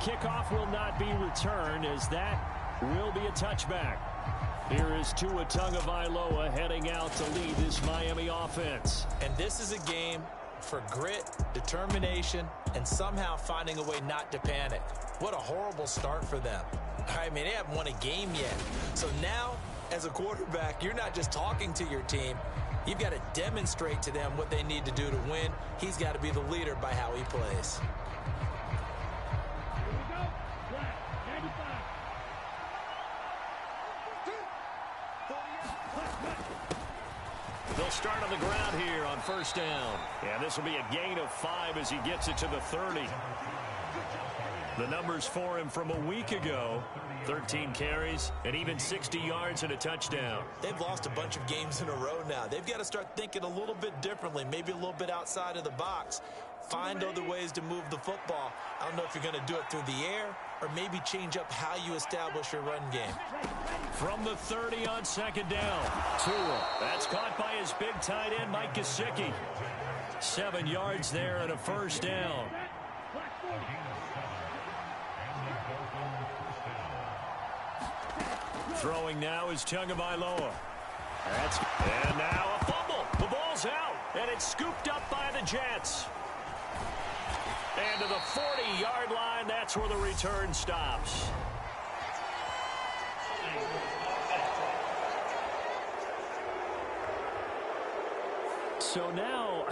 kickoff will not be returned as that will be a touchback. Here is Tua Tagovailoa heading out to lead this Miami offense. And this is a game for grit, determination, and somehow finding a way not to panic. What a horrible start for them. I mean, they haven't won a game yet. So now, as a quarterback, you're not just talking to your team. You've got to demonstrate to them what they need to do to win. He's got to be the leader by how he plays. They'll start on the ground here on first down. And this will be a gain of 5 as he gets it to the 30. The numbers for him from a week ago: 13 carries and even 60 yards and a touchdown. They've lost a bunch of games in a row now. They've got to start thinking a little bit differently, maybe a little bit outside of the box. Find other ways to move the football. I don't know if you're going to do it through the air or maybe change up how you establish your run game. From the 30 on second down. Tua. That's caught by his big tight end, Mike Gesicki. 7 yards there and a first down. Throwing now is Tagovailoa. And now a fumble. The ball's out, and it's scooped up by the Jets. And to the 40-yard line, that's where the return stops. So now...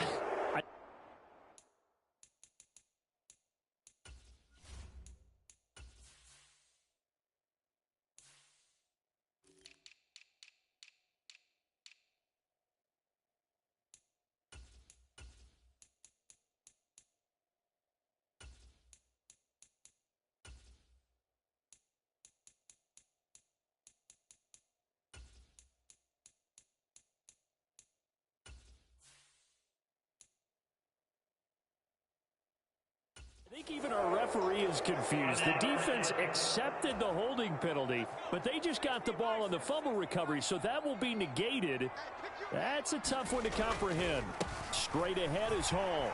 I think even our referee is confused. The defense accepted the holding penalty, but they just got the ball on the fumble recovery, so that will be negated. That's a tough one to comprehend. Straight ahead is Hall.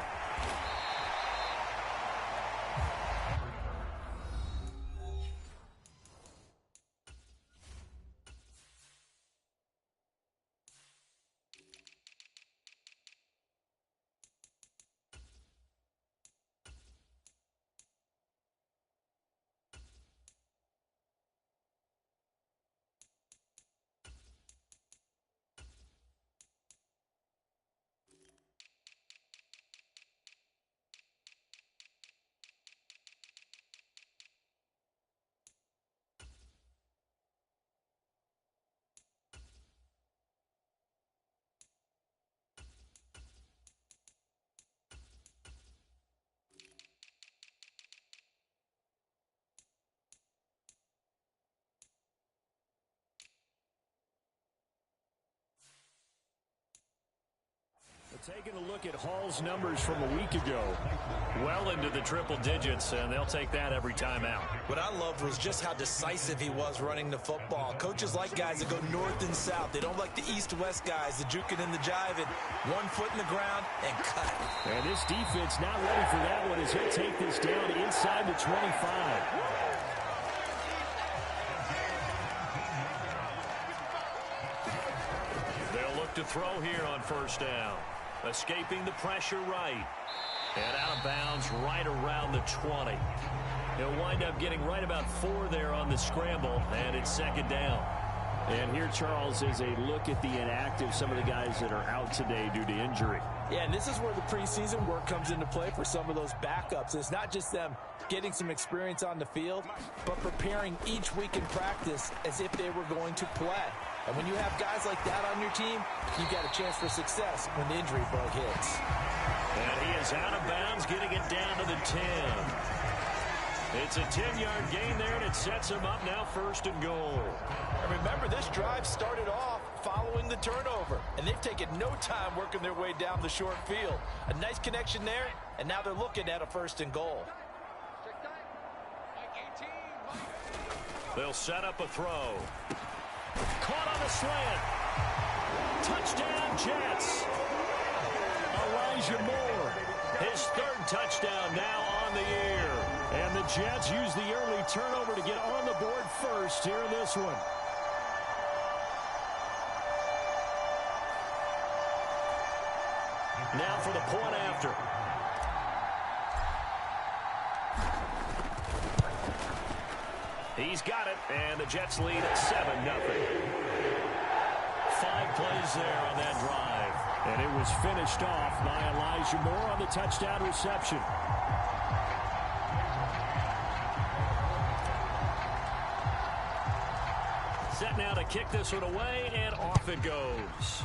Taking a look at Hall's numbers from a week ago. Well into the triple digits, and they'll take that every time out. What I loved was just how decisive he was running the football. Coaches like guys that go north and south. They don't like the east-west guys, the juking and the jiving. 1 foot in the ground and cut. And this defense not ready for that one as he'll take this down inside the 25. They'll look to throw here on first down. Escaping the pressure right. And out of bounds right around the 20. He'll wind up getting right about 4 there on the scramble, and it's second down. And here, Charles, is a look at the inactive, some of the guys that are out today due to injury. Yeah, and this is where the preseason work comes into play for some of those backups. It's not just them getting some experience on the field, but preparing each week in practice as if they were going to play. And when you have guys like that on your team, you've got a chance for success when the injury bug hits. And he is out of bounds, getting it down to the 10. It's a 10-yard gain there, and it sets him up now first and goal. And remember, this drive started off following the turnover, and they've taken no time working their way down the short field. A nice connection there, and now they're looking at a first and goal. They'll set up a throw. Caught on the slant. Touchdown, Jets. Elijah Moore His third touchdown now on the year. And the Jets use the early turnover to get on the board first here in this one. Now for the point after. He's got it, and the Jets lead at 7-0. 5 plays there on that drive. And it was finished off by Elijah Moore on the touchdown reception. Set now to kick this one away, and off it goes.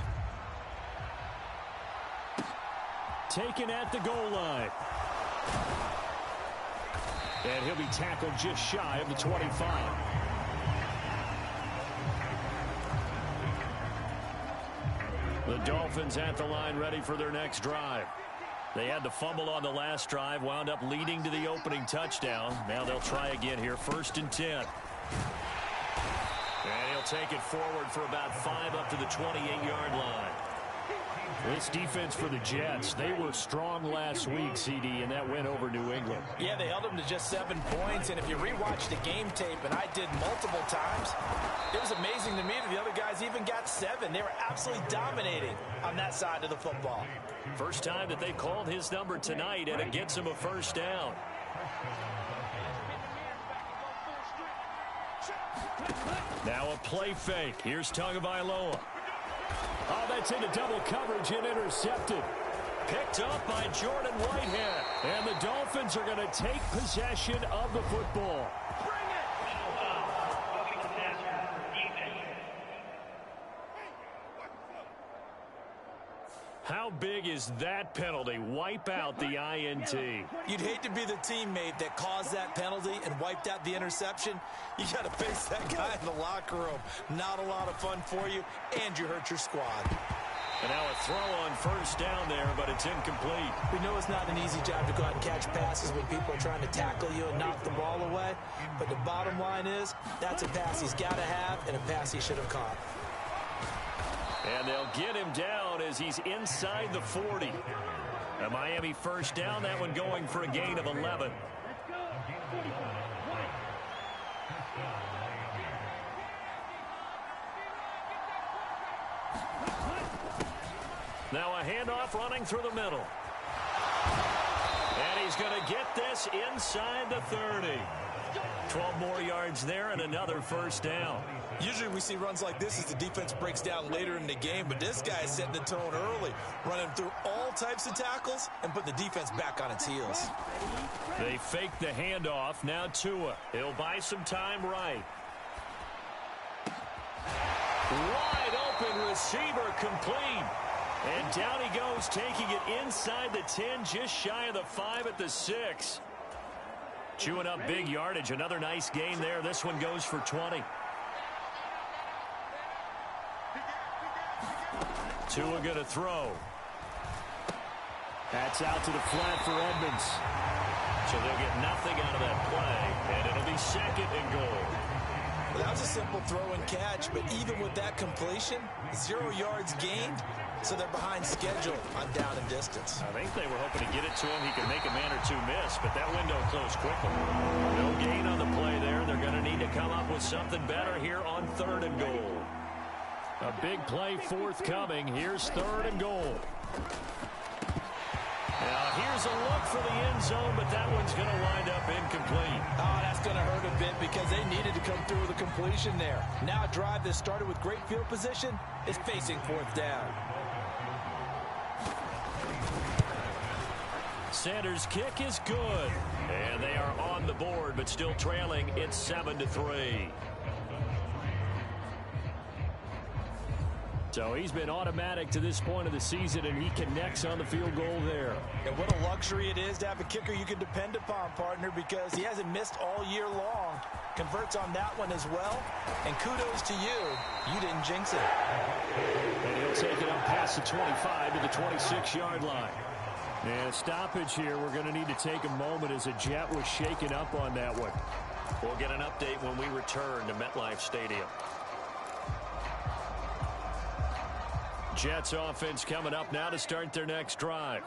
Taken at the goal line. And he'll be tackled just shy of the 25. The Dolphins at the line ready for their next drive. They had the fumble on the last drive, wound up leading to the opening touchdown. Now they'll try again here, 1st and 10. And he'll take it forward for about 5 up to the 28-yard line. This defense for the Jets, they were strong last week, CD, and that went over New England. Yeah, they held them to just 7 points, and if you rewatch the game tape, and I did multiple times, it was amazing to me that the other guys even got 7. They were absolutely dominating on that side of the football. First time that they've called his number tonight, and it gets him a first down. Now a play fake. Here's Tagovailoa. Oh, that's into double coverage and intercepted. Picked up by Jordan Whitehead. And the Dolphins are going to take possession of the football. How big is that penalty? Wipe out the INT. You'd hate to be the teammate that caused that penalty and wiped out the interception. You got to face that guy in the locker room. Not a lot of fun for you, and you hurt your squad. And now a throw on first down there, but it's incomplete. We know it's not an easy job to go out and catch passes when people are trying to tackle you and knock the ball away. But the bottom line is, that's a pass he's got to have and a pass he should have caught. And they'll get him down as he's inside the 40. A Miami first down, that one going for a gain of 11. Now a handoff running through the middle. And he's going to get this inside the 30. 12 more yards there and another first down. Usually we see runs like this as the defense breaks down later in the game, but this guy is setting the tone early, running through all types of tackles and putting the defense back on its heels. They fake the handoff. Now Tua. He'll buy some time right. Wide open receiver complete. And down he goes, taking it inside the 10, just shy of the 5 at the 6. Chewing up big yardage. Another nice gain there. This one goes for 20. Tua going to throw. That's out to the flat for Edmonds. So they'll get nothing out of that play, and it'll be 2nd and goal. Well, that was a simple throw and catch, but even with that completion, 0 yards gained, so they're behind schedule on down and distance. I think they were hoping to get it to him. He could make a man or two miss, but that window closed quickly. No gain on the play there. They're going to need to come up with something better here on 3rd and goal. A big play forthcoming. Here's 3rd and goal. Now here's a look for the end zone, but that one's going to wind up incomplete. Oh, that's going to hurt a bit because they needed to come through with a completion there. Now a drive that started with great field position is facing 4th down. Sanders' kick is good. And they are on the board, but still trailing. It's 7-3. So he's been automatic to this point of the season, and he connects on the field goal there. And what a luxury it is to have a kicker you can depend upon, partner, because he hasn't missed all year long. Converts on that one as well. And kudos to you. You didn't jinx it. And he'll take it up past the 25 to the 26-yard line. And a stoppage here. We're going to need to take a moment as a Jet was shaken up on that one. We'll get an update when we return to MetLife Stadium. Jets offense coming up now to start their next drive.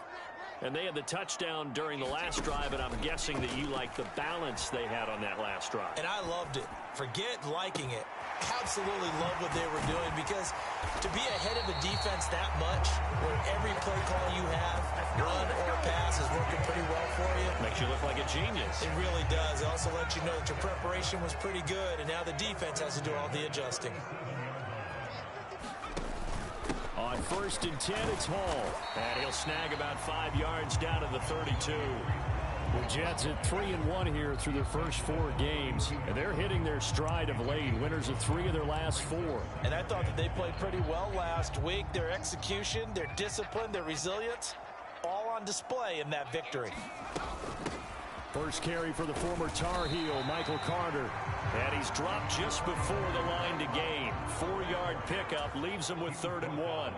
And they had the touchdown during the last drive, and I'm guessing that you like the balance they had on that last drive. And I loved it. Forget liking it. Absolutely love what they were doing, because to be ahead of a defense that much, where every play call you have, run or pass, is working pretty well for you. Makes you look like a genius. It really does. It also lets you know that your preparation was pretty good, and now the defense has to do all the adjusting. On 1st and 10, it's Hall. And he'll snag about 5 yards down to the 32. The Jets at 3-1 here through their first 4 games. And they're hitting their stride of late. Winners of 3 of their last 4. And I thought that they played pretty well last week. Their execution, their discipline, their resilience, all on display in that victory. First carry for the former Tar Heel, Michael Carter. And he's dropped just before the line to gain. 4-yard pickup leaves him with 3rd and 1.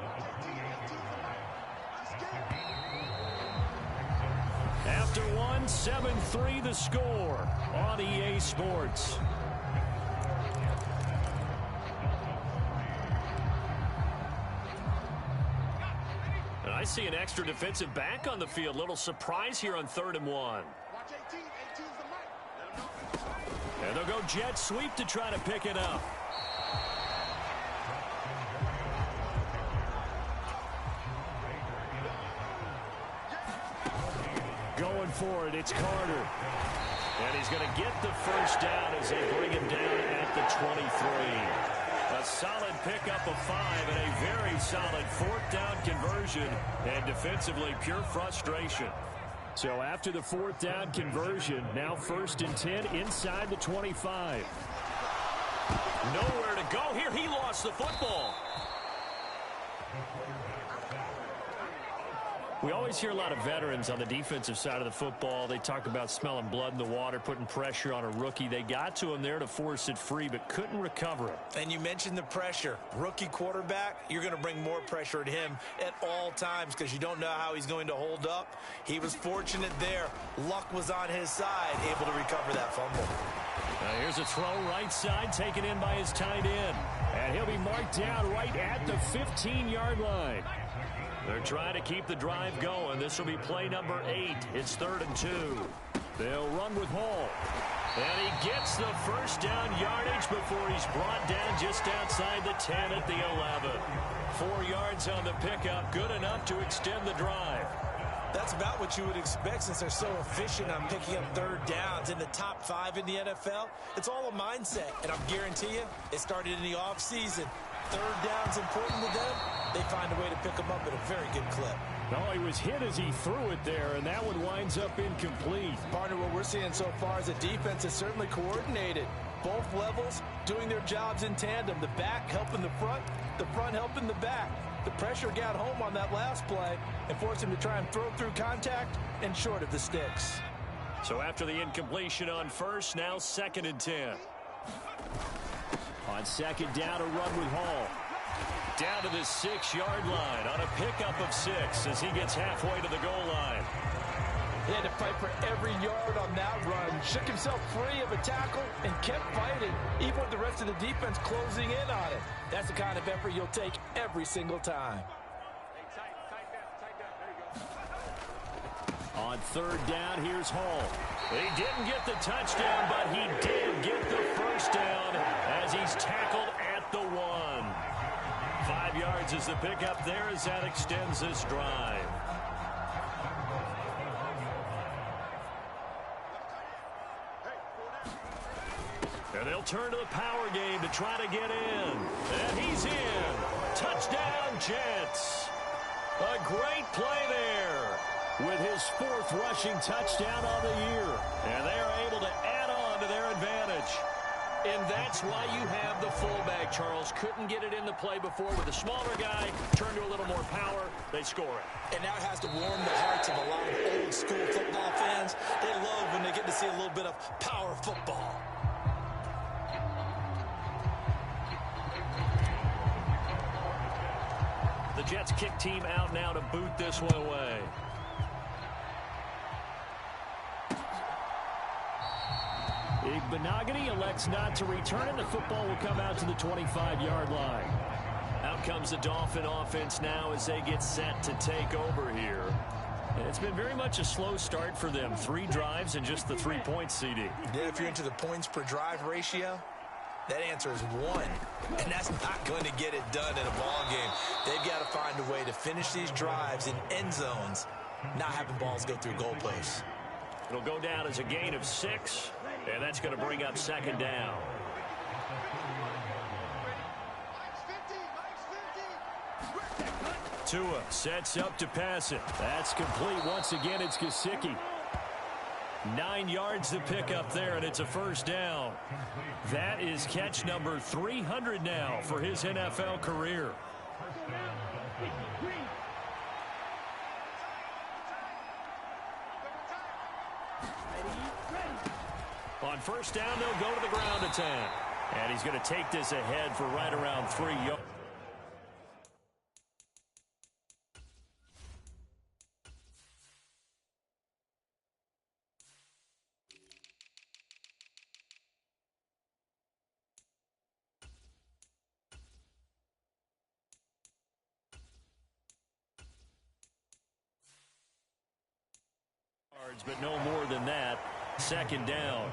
After 1, 7-3 the score on EA Sports. And I see an extra defensive back on the field. Little surprise here on 3rd and 1. And they'll go jet sweep to try to pick it up. Going for it, it's Carter. And he's going to get the first down as they bring him down at the 23. A solid pickup of 5 and a very solid 4th down conversion. And defensively, pure frustration. So after the 4th down conversion, now 1st and 10 inside the 25. Nowhere to go here. He lost the football. We always hear a lot of veterans on the defensive side of the football. They talk about smelling blood in the water, putting pressure on a rookie. They got to him there to force it free, but couldn't recover it. And you mentioned the pressure. Rookie quarterback, you're going to bring more pressure at him at all times because you don't know how he's going to hold up. He was fortunate there. Luck was on his side, able to recover that fumble. Now here's a throw right side, taken in by his tight end. And he'll be marked down right at the 15-yard line. They're trying to keep the drive going. This will be play number 8. It's 3rd and 2. They'll run with Hall. And he gets the first down yardage before he's brought down just outside the 10 at the 11. 4 yards on the pickup, good enough to extend the drive. That's about what you would expect since they're so efficient on picking up 3rd downs in the top 5 in the NFL. It's all a mindset, and I'm guarantee you it started in the offseason. 3rd down's important to them. They find a way to pick them up at a very good clip. No, he was hit as he threw it there, and that one winds up incomplete. Partner, what we're seeing so far is a defense is certainly coordinated. Both levels doing their jobs in tandem. The back helping the front helping the back. The pressure got home on that last play and forced him to try and throw through contact and short of the sticks. So after the incompletion on 1st, now 2nd and 10. On 2nd down, a run with Hall. Down to the 6-yard line on a pickup of 6 as he gets halfway to the goal line. He had to fight for every yard on that run. Shook himself free of a tackle and kept fighting, even with the rest of the defense closing in on it. That's the kind of effort you'll take every single time. On 3rd down, here's Hall. He didn't get the touchdown, but he did get the first down as he's tackled at the 1. 5 yards is the pickup there as that extends this drive. And they'll turn to the power game to try to get in. And he's in. Touchdown, Jets. A great play there with his 4th rushing touchdown on the year. And they are able to add on to their advantage. And that's why you have the fullback, Charles. Couldn't get it in the play before with a smaller guy. Turned to a little more power. They score it. And now it has to warm the hearts of a lot of old school football fans. They love when they get to see a little bit of power football. The Jets kick team out now to boot this one away. Benogany elects not to return it. The football will come out to the 25-yard line. Out comes the Dolphin offense now as they get set to take over here. It's been very much a slow start for them. 3 drives and just the 3 points, CD. Yeah, if you're into the points per drive ratio, that answer is 1. And that's not going to get it done in a ball game. They've got to find a way to finish these drives in end zones, not having balls go through goalposts. It'll go down as a gain of 6, and that's going to bring up 2nd down. Tua sets up to pass it. That's complete. Once again, it's Gesicki. 9 yards to pick up there, and it's a 1st down. That is catch number 300 now for his NFL career. On 1st down, they'll go to the ground attack. And he's going to take this ahead for right around 3 yards. But no more than that. 2nd down.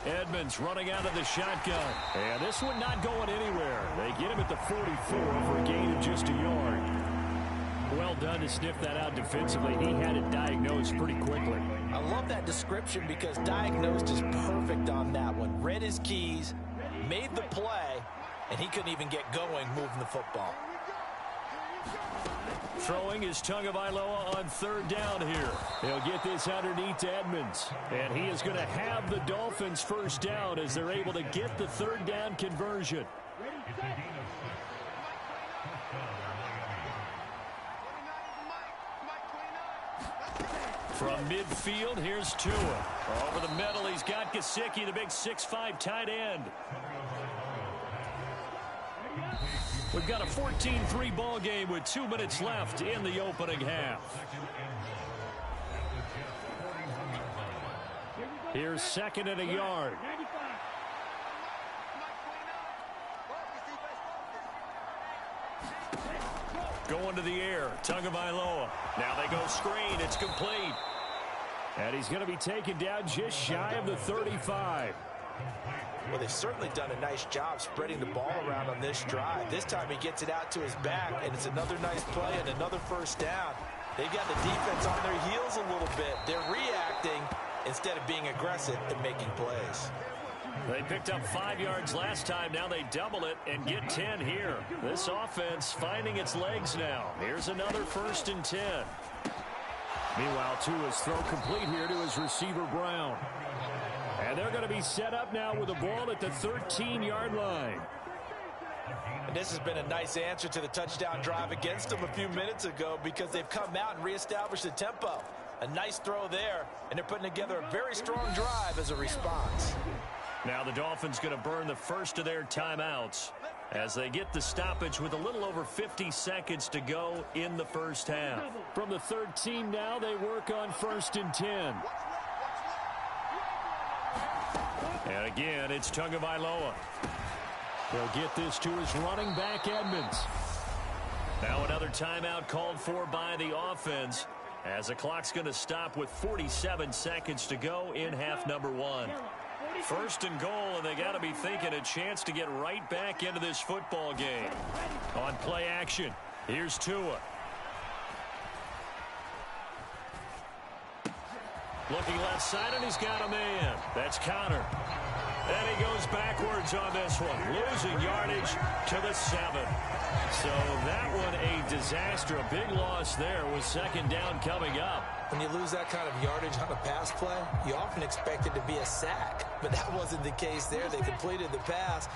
Edmonds running out of the shotgun. And this one not going anywhere. They get him at the 44 for a gain of just a yard. Well done to sniff that out defensively. He had it diagnosed pretty quickly. I love that description because diagnosed is perfect on that one. Read his keys, made the play, and he couldn't even get going moving the football. Throwing is Tagovailoa on 3rd down here. He'll get this underneath to Edmonds. And he is going to have the Dolphins 1st down as they're able to get the 3rd down conversion. From midfield, here's Tua. Over the middle, he's got Gesicki, the big 6'5" tight end. We've got a 14-3 ball game with 2 minutes left in the opening half. Here's 2nd and a yard. Going to the air, Tagovailoa. Now they go screen, it's complete. And he's going to be taken down just shy of the 35. Well, they've certainly done a nice job spreading the ball around on this drive. This time he gets it out to his back, and it's another nice play and another 1st down. They've got the defense on their heels a little bit. They're reacting instead of being aggressive and making plays. They picked up 5 yards last time. Now they double it and get 10 here. This offense finding its legs now. Here's another 1st and 10. Meanwhile, Tua's throw complete here to his receiver, Brown. And they're going to be set up now with the ball at the 13-yard line. And this has been a nice answer to the touchdown drive against them a few minutes ago because they've come out and reestablished the tempo. A nice throw there, and they're putting together a very strong drive as a response. Now the Dolphins going to burn the first of their timeouts as they get the stoppage with a little over 50 seconds to go in the 1st half. From the 13 now, they work on 1st and 10. And again, it's Tagovailoa. He'll get this to his running back, Edmonds. Now another timeout called for by the offense as the clock's going to stop with 47 seconds to go in half number 1. 1st and goal, and they got to be thinking a chance to get right back into this football game. On play action, here's Tua. Looking left side, and he's got a man. That's Connor. And he goes backwards on this one, losing yardage to the 7. So that one a disaster. A big loss there with 2nd down coming up. When you lose that kind of yardage on a pass play, you often expect it to be a sack. But that wasn't the case there. They completed the pass.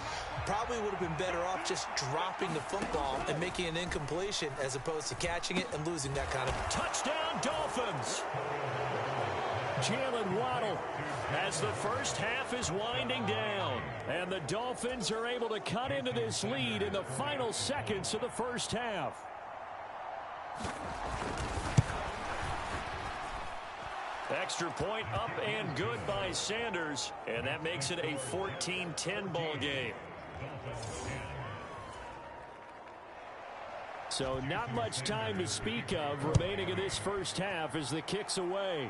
Probably would have been better off just dropping the football and making an incompletion as opposed to catching it and losing that kind of. Touchdown, Dolphins! Jalen Waddle as the 1st half is winding down. And the Dolphins are able to cut into this lead in the final seconds of the 1st half. Extra point up and good by Sanders. And that makes it a 14-10 ball game. So not much time to speak of remaining in this first half as the kick's away.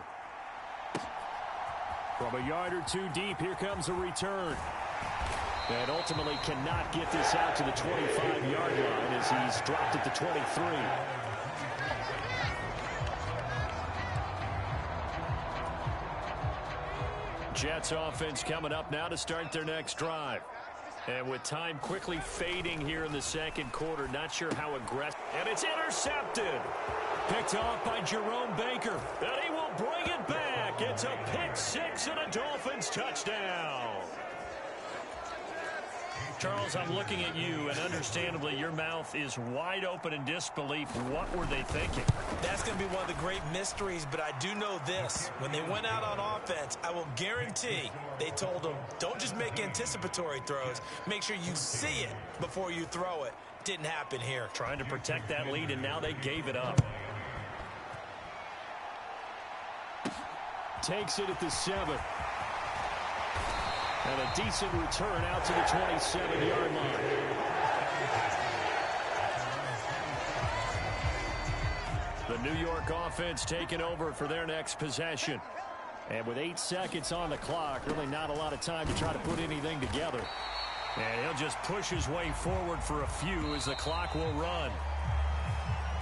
From a yard or two deep, here comes a return. And ultimately cannot get this out to the 25-yard line as he's dropped at the 23. Jets offense coming up now to start their next drive. And with time quickly fading here in the second quarter, not sure how aggressive. And it's intercepted. Picked off by Jerome Baker. And he will bring it back. It's a pick six and a Dolphins touchdown. Charles, I'm looking at you, and understandably, your mouth is wide open in disbelief. What were they thinking? That's going to be one of the great mysteries, but I do know this. When they went out on offense, I will guarantee they told them, don't just make anticipatory throws. Make sure you see it before you throw it. Didn't happen here. Trying to protect that lead, and now they gave it up. Takes it at the 7. And a decent return out to the 27-yard line. The New York offense taking over for their next possession. And with 8 seconds on the clock, really not a lot of time to try to put anything together. And he'll just push his way forward for a few as the clock will run.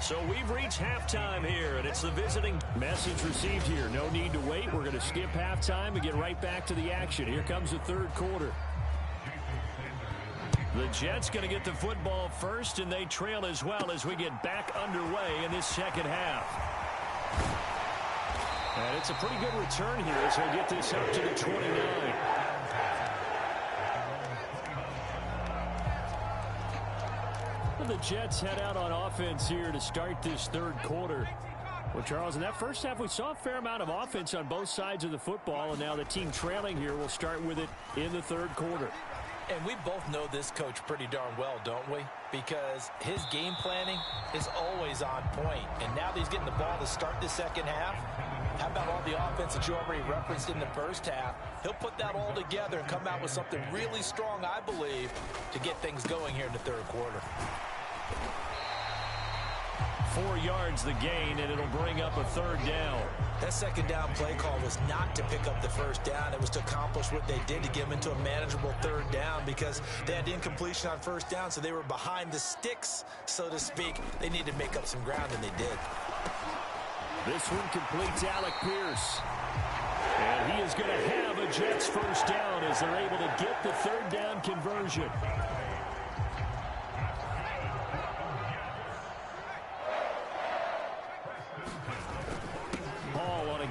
So we've reached halftime here, and it's the visiting. Message received here. No need to wait. We're going to skip halftime and get right back to the action. Here comes the third quarter. The Jets going to get the football first, and they trail as well as we get back underway in this second half. And it's a pretty good return here as we get this up to the 29. The Jets head out on offense here to start this third quarter. Well, Charles, in that first half, we saw a fair amount of offense on both sides of the football, and now the team trailing here will start with it in the third quarter. And we both know this coach pretty darn well, don't we? Because his game planning is always on point. And now that he's getting the ball to start the second half, how about all the offense that you already referenced in the first half? He'll put that all together and come out with something really strong, I believe, to get things going here in the third quarter. 4 yards the gain, and it'll bring up a third down. That second down play call was not to pick up the first down. It was to accomplish what they did, to get them into a manageable third down, because they had incompletion on first down, so they were behind the sticks, so to speak. They needed to make up some ground, and they did. This one completes Alec Pierce. And he is going to have a Jets first down as they're able to get the third down conversion.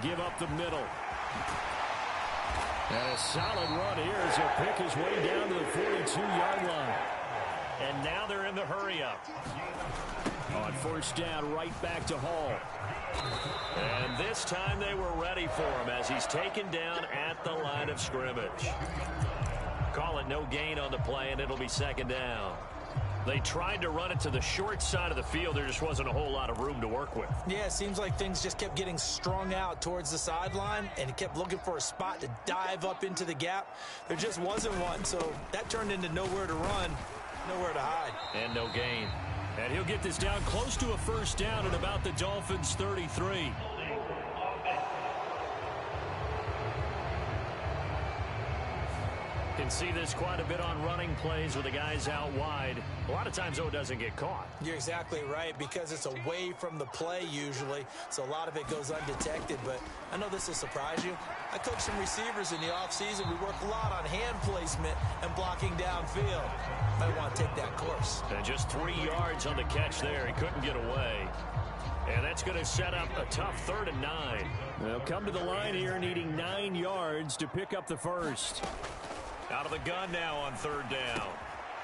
Give up the middle. And a solid run here as he'll pick his way down to the 42-yard line. And now they're in the hurry-up. On first down, right back to Hall. And this time they were ready for him as he's taken down at the line of scrimmage. Call it no gain on the play, and it'll be second down. They tried to run it to the short side of the field. There just wasn't a whole lot of room to work with. Yeah, it seems like things just kept getting strung out towards the sideline, and he kept looking for a spot to dive up into the gap. There just wasn't one, so that turned into nowhere to run, nowhere to hide. And no gain. And he'll get this down close to a first down at about the Dolphins' 33. Can see this quite a bit on running plays with the guys out wide. A lot of times, though, it doesn't get caught. You're exactly right, because it's away from the play usually, so a lot of it goes undetected. But I know this will surprise you. I coach some receivers in the offseason. We work a lot on hand placement and blocking downfield. Might want to take that course. And just 3 yards on the catch there. He couldn't get away. And that's going to set up a tough 3rd and 9. They'll come to the line here needing 9 yards to pick up the first. Out of the gun now on 3rd down.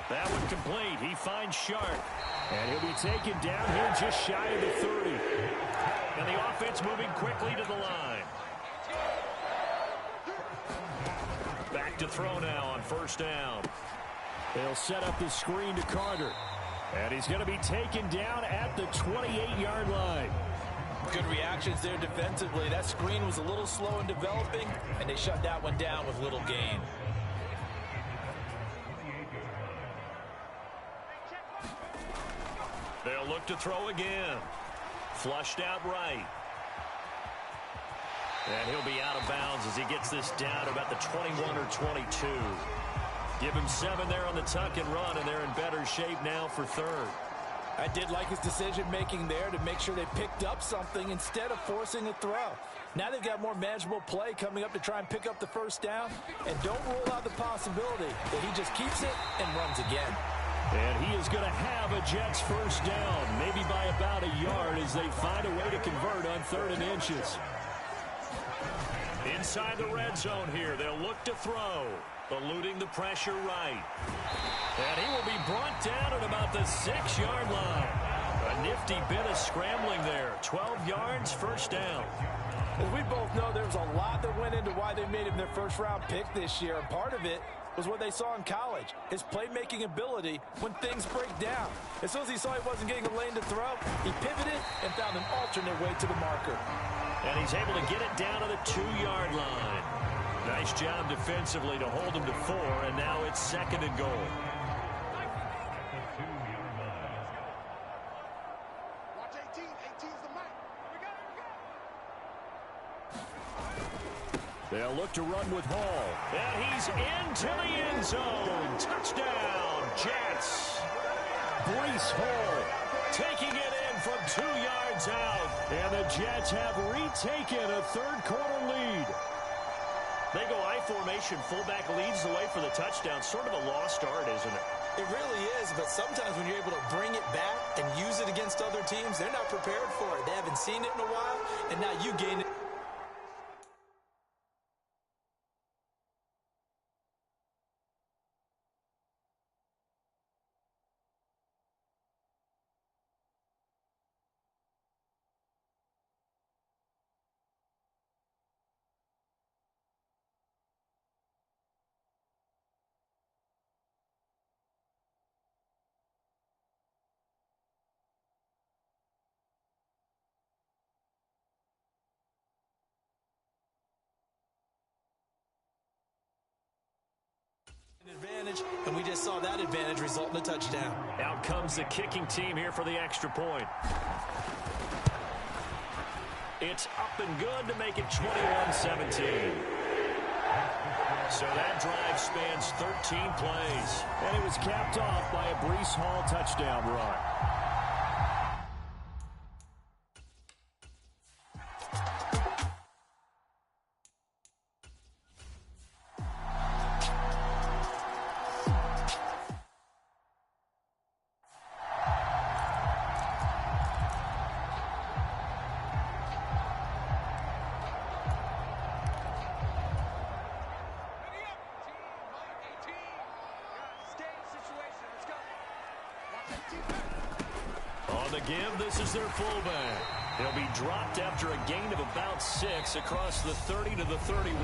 That one complete. He finds Sharp. And he'll be taken down here just shy of the 30. And the offense moving quickly to the line. Back to throw now on 1st down. They'll set up the screen to Carter. And he's going to be taken down at the 28-yard line. Good reactions there defensively. That screen was a little slow in developing, and they shut that one down with little gain. They'll look to throw again. Flushed out right. And he'll be out of bounds as he gets this down to about the 21 or 22. Give him 7 there on the tuck and run, and they're in better shape now for third. I did like his decision-making there to make sure they picked up something instead of forcing a throw. Now they've got more manageable play coming up to try and pick up the first down, and don't rule out the possibility that he just keeps it and runs again. And he is going to have a Jets first down, maybe by about a yard as they find a way to convert on 3rd and inches. Inside the red zone here, they'll look to throw. Eluding the pressure right. And he will be brought down at about the 6-yard line. A nifty bit of scrambling there. 12 yards, first down. As we both know, there was a lot that went into why they made him their first-round pick this year. And part of it was what they saw in college, his playmaking ability when things break down. As soon as he saw he wasn't getting a lane to throw, he pivoted and found an alternate way to the marker. And he's able to get it down to the 2-yard line. Nice job defensively to hold him to 4, and now it's 2nd and goal. Watch 18. 18's the mark. They'll look to run with Hall. And he's into the end zone. Touchdown, Jets. Breece Hall Taking it in from 2 yards out. And the Jets have retaken a third-quarter lead. They go I formation. Fullback leads the way for the touchdown. Sort of a lost art, isn't it? It really is, but sometimes when you're able to bring it back and use it against other teams, they're not prepared for it. They haven't seen it in a while, and now you gain it. Advantage, and we just saw that advantage result in a touchdown. Out comes the kicking team here for the extra point. It's up and good to make it 21-17. So that drive spans 13 plays. And it was capped off by a Breece Hall touchdown run. On the give, this is their fullback. He'll be dropped after a gain of about 6 across the 30 to the 31.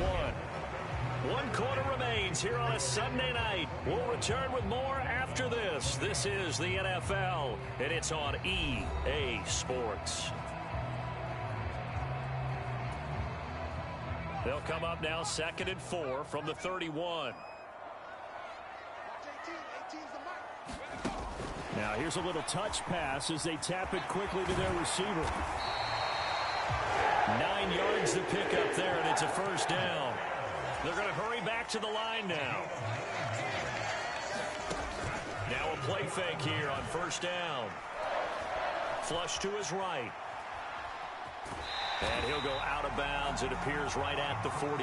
1 quarter remains here on a Sunday night. We'll return with more after this. This is the NFL, and it's on EA Sports. They'll come up now 2nd and 4 from the 31. Now here's a little touch pass as they tap it quickly to their receiver. 9 yards to pick up there, and it's a first down. They're going to hurry back to the line now. Now a play fake here on first down. Flush to his right. And he'll go out of bounds, it appears, right at the 45.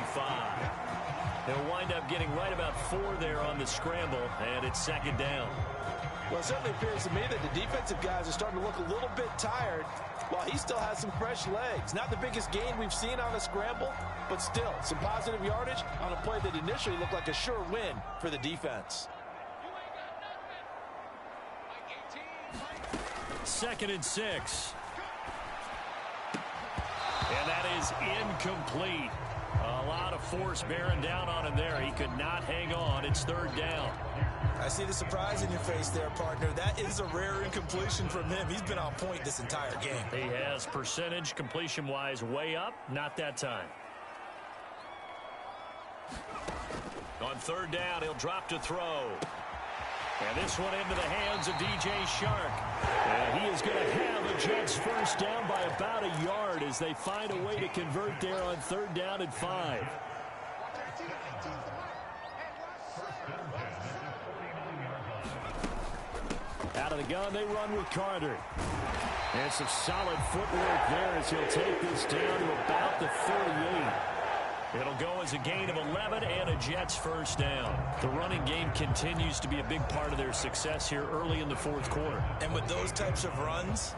He'll wind up getting right about 4 there on the scramble, and it's 2nd down. Well, it certainly appears to me that the defensive guys are starting to look a little bit tired while he still has some fresh legs. Not the biggest gain we've seen on a scramble, but still some positive yardage on a play that initially looked like a sure win for the defense. 2nd and 6. And that is incomplete. A lot of force bearing down on him there. He could not hang on. It's 3rd down. I see the surprise in your face there, partner. That is a rare incompletion from him. He's been on point this entire game. He has percentage completion-wise way up. Not that time. On 3rd down, he'll drop to throw. And this one into the hands of DJ Shark. And he is going to have a Jets first down by about a yard as they find a way to convert there on 3rd down and 5. Out of the gun, they run with Carter. And some solid footwork there as he'll take this down to about the 38. It'll go as a gain of 11 and a Jets first down. The running game continues to be a big part of their success here early in the 4th quarter. And with those types of runs,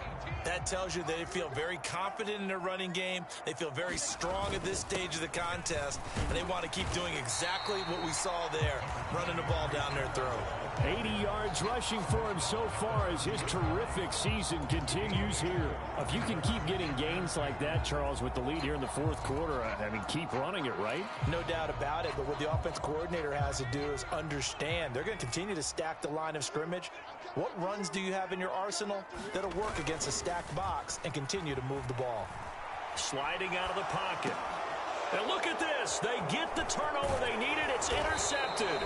that tells you they feel very confident in their running game. They feel very strong at this stage of the contest, and they want to keep doing exactly what we saw there, running the ball down their throat. 80 yards rushing for him so far as his terrific season continues here. If you can keep getting gains like that, Charles, with the lead here in the 4th quarter, I mean, keep running it, right? No doubt about it, but what the offense coordinator has to do is understand. They're going to continue to stack the line of scrimmage. What runs do you have in your arsenal that'll work against a stacked box and continue to move the ball? Sliding out of the pocket. And look at this. They get the turnover they needed. It's intercepted.